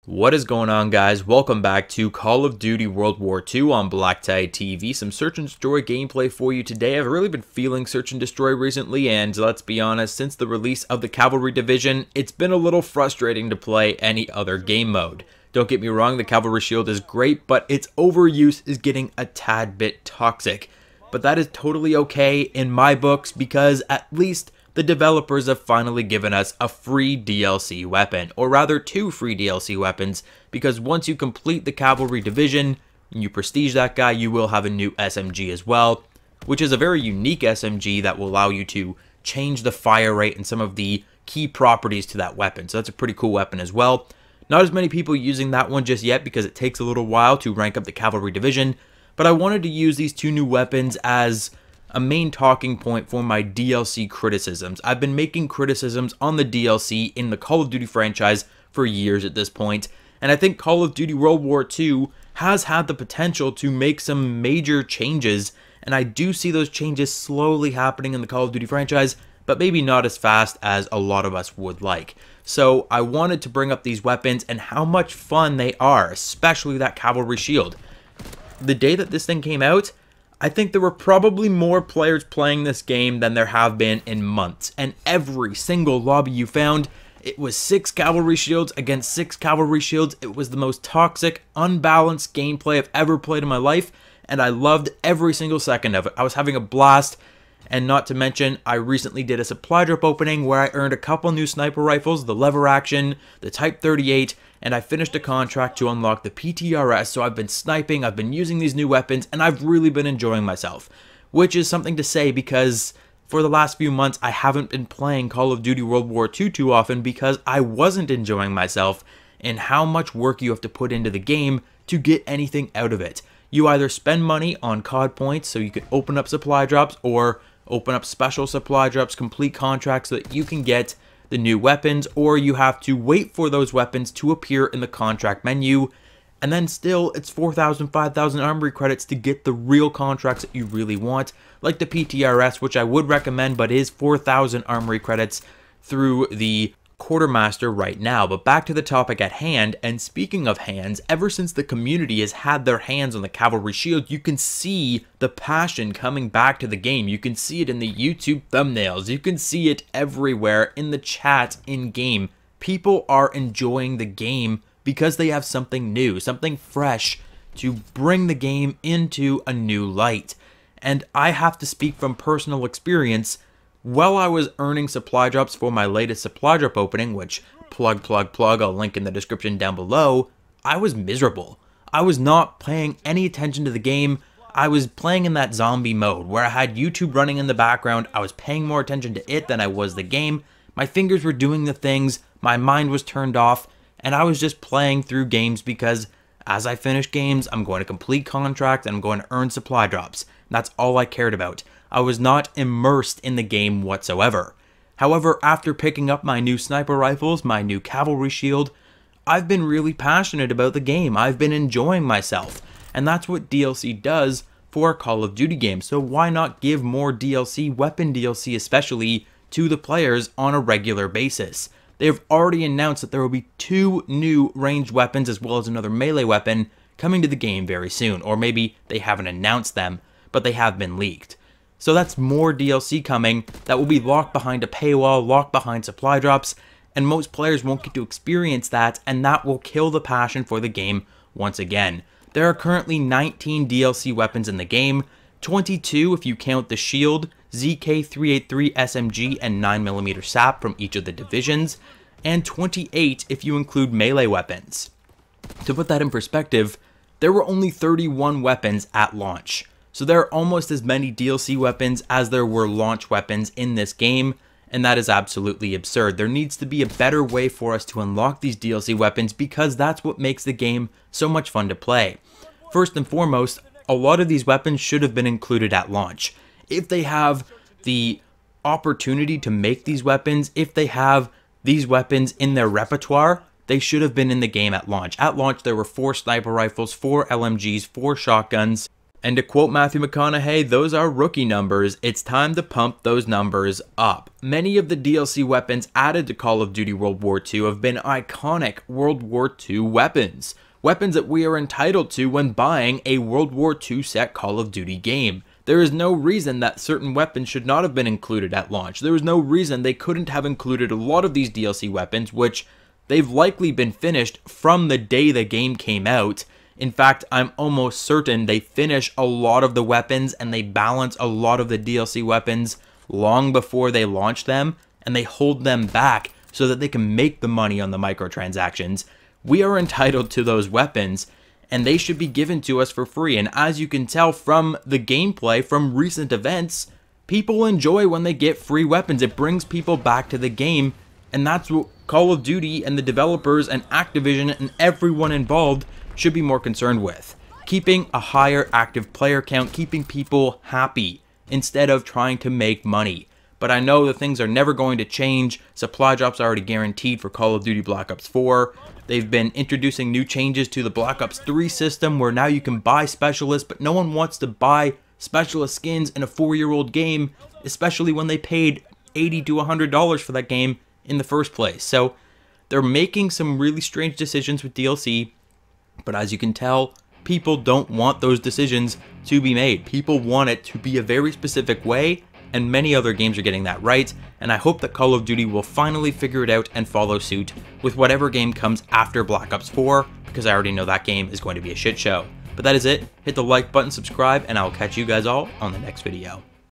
What is going on, guys? Welcome back to Call of Duty World War II on BlackTideTV. Some search and destroy gameplay for you today. I've really been feeling search and destroy recently, and let's be honest, since the release of the Cavalry division, it's been a little frustrating to play any other game mode. Don't get me wrong, the Cavalry shield is great, but its overuse is getting a tad bit toxic. But that is totally okay in my books because at least the developers have finally given us a free DLC weapon, or rather two free DLC weapons, because once you complete the Cavalry division and you prestige that guy, you will have a new SMG as well, which is a very unique SMG that will allow you to change the fire rate and some of the key properties to that weapon. So that's a pretty cool weapon as well. Not as many people using that one just yet because it takes a little while to rank up the Cavalry division, but I wanted to use these two new weapons as a main talking point for my DLC criticisms. I've been making criticisms on the DLC in the Call of Duty franchise for years at this point, and I think Call of Duty World War II has had the potential to make some major changes, and I do see those changes slowly happening in the Call of Duty franchise, but maybe not as fast as a lot of us would like. So I wanted to bring up these weapons and how much fun they are, especially that Cavalry shield. The day that this thing came out, I think there were probably more players playing this game than there have been in months, and every single lobby you found, it was 6 Cavalry shields against 6 Cavalry shields. It was the most toxic, unbalanced gameplay I've ever played in my life, and I loved every single second of it. I was having a blast, and not to mention, I recently did a supply drop opening where I earned a couple new sniper rifles, the lever action, the Type 38, and I finished a contract to unlock the PTRS, so I've been sniping, I've been using these new weapons, and I've really been enjoying myself. Which is something to say because for the last few months, I haven't been playing Call of Duty World War II too often because I wasn't enjoying myself and how much work you have to put into the game to get anything out of it. You either spend money on COD points so you can open up supply drops, or open up special supply drops, complete contracts so that you can get the new weapons, or you have to wait for those weapons to appear in the contract menu, and then still it's 4,000, 5,000 armory credits to get the real contracts that you really want, like the PTRS, which I would recommend, but is 4,000 armory credits through the Quartermaster right now. But back to the topic at hand, and speaking of hands, ever since the community has had their hands on the Cavalry shield, you can see the passion coming back to the game. You can see it in the YouTube thumbnails. You can see it everywhere in the chat in game. People are enjoying the game because they have something new, something fresh to bring the game into a new light. And I have to speak from personal experience. While I was earning supply drops for my latest supply drop opening, which plug, I'll link in the description down below, I was miserable. I was not paying any attention to the game. I was playing in that zombie mode where I had YouTube running in the background. I was paying more attention to it than I was the game. My fingers were doing the things, my mind was turned off, and I was just playing through games because as I finish games, I'm going to complete contracts and I'm going to earn supply drops. That's all I cared about. I was not immersed in the game whatsoever. However, after picking up my new sniper rifles, my new Cavalry shield, I've been really passionate about the game. I've been enjoying myself. And that's what DLC does for a Call of Duty game. So why not give more DLC, weapon DLC especially, to the players on a regular basis? They've already announced that there will be 2 new ranged weapons as well as another melee weapon coming to the game very soon. Or maybe they haven't announced them, but they have been leaked. So that's more DLC coming that will be locked behind a paywall, locked behind supply drops, and most players won't get to experience that, and that will kill the passion for the game once again. There are currently 19 DLC weapons in the game, 22 if you count the shield, ZK383 SMG and 9mm SAP from each of the divisions, and 28 if you include melee weapons. To put that in perspective, there were only 31 weapons at launch. So there are almost as many DLC weapons as there were launch weapons in this game, and that is absolutely absurd. There needs to be a better way for us to unlock these DLC weapons because that's what makes the game so much fun to play. First and foremost, a lot of these weapons should have been included at launch. If they have the opportunity to make these weapons, if they have these weapons in their repertoire, they should have been in the game at launch. At launch, there were 4 sniper rifles, 4 LMGs, 4 shotguns, And to quote Matthew McConaughey, those are rookie numbers. It's time to pump those numbers up. Many of the DLC weapons added to Call of Duty World War II have been iconic World War II weapons. Weapons that we are entitled to when buying a World War II set Call of Duty game. There is no reason that certain weapons should not have been included at launch. There is no reason they couldn't have included a lot of these DLC weapons, which they've likely been finished from the day the game came out. In fact, I'm almost certain they finish a lot of the weapons and they balance a lot of the DLC weapons long before they launch them, and they hold them back so that they can make the money on the microtransactions. We are entitled to those weapons, and they should be given to us for free. And as you can tell from the gameplay, from recent events, people enjoy when they get free weapons. It brings people back to the game, and that's what Call of Duty and the developers and Activision and everyone involved should be more concerned with. Keeping a higher active player count, keeping people happy instead of trying to make money. But I know that things are never going to change. Supply drops are already guaranteed for Call of Duty Black Ops 4. They've been introducing new changes to the Black Ops 3 system where now you can buy specialists, but no one wants to buy specialist skins in a 4-year-old game, especially when they paid $80 to $100 for that game in the first place. So they're making some really strange decisions with DLC, but as you can tell, people don't want those decisions to be made. People want it to be a very specific way, and many other games are getting that right, and I hope that Call of Duty will finally figure it out and follow suit with whatever game comes after Black Ops 4, because I already know that game is going to be a shit show. But that is it. Hit the like button, subscribe, and I'll catch you guys all on the next video.